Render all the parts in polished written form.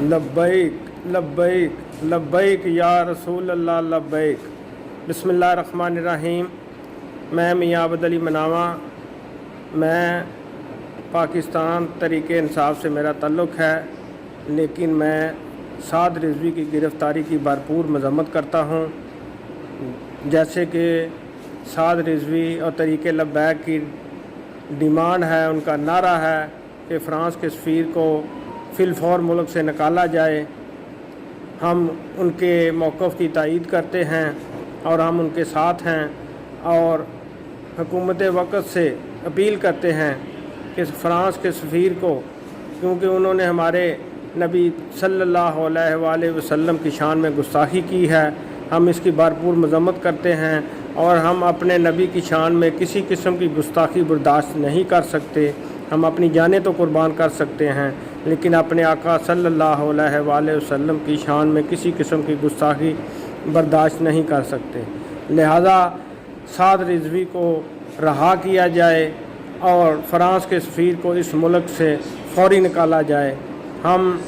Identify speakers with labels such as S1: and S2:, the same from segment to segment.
S1: लब्बैक लब्बैक लब्बैक या रसूल अल्लाह लब्बैक। बिस्मिल्लाहिर्रहमानिर्रहीम। मैं मियां अब्द अली मनावा, मैं पाकिस्तान तहरीके इंसाफ से मेरा ताल्लुक़ है, लेकिन मैं साद रिजवी की गिरफ़्तारी की भरपूर मज़म्मत करता हूँ। जैसे कि साद रिजवी और तहरीके लब्बैक की डिमांड है, उनका नारा है कि फ़्रांस के सफ़ीर को फ़िलफ़ौर मुल्क से निकाला जाए। हम उनके मौक़िफ़ की तायीद करते हैं और हम उनके साथ हैं, और हुकूमत वक़्त से अपील करते हैं कि फ़्रांस के सफ़ीर को, क्योंकि उन्होंने हमारे नबी सल्लल्लाहु अलैहि वसल्लम की शान में गुस्ताखी की है, हम इसकी भरपूर मज़म्मत करते हैं और हम अपने नबी की शान में किसी किस्म की गुस्ताखी बर्दाश्त नहीं कर सकते। हम अपनी जानें तो कुर्बान कर सकते हैं, लेकिन अपने आका सल्लल्लाहु अलैहि वसल्लम की शान में किसी किस्म की गुस्ताखी बर्दाश्त नहीं कर सकते। लिहाजा साद रिजवी को रहा किया जाए और फ़्रांस के सफ़ीर को इस मुल्क से फ़ौरी निकाला जाए। हम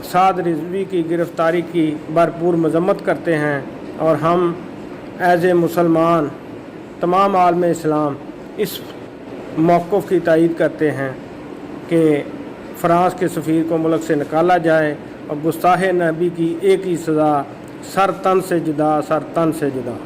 S1: साद रिजवी की गिरफ़्तारी की भरपूर मज़म्मत करते हैं और हम एज़ ए मुसलमान तमाम आलम इस्लाम इस मौक़िफ़ की तायीद करते हैं कि फ़्रांस के सफ़ीर को मुल्क से निकाला जाए और गुस्ताख़ नबी की एक ही सज़ा, सर तन से जुदा, सर तन से जुदा।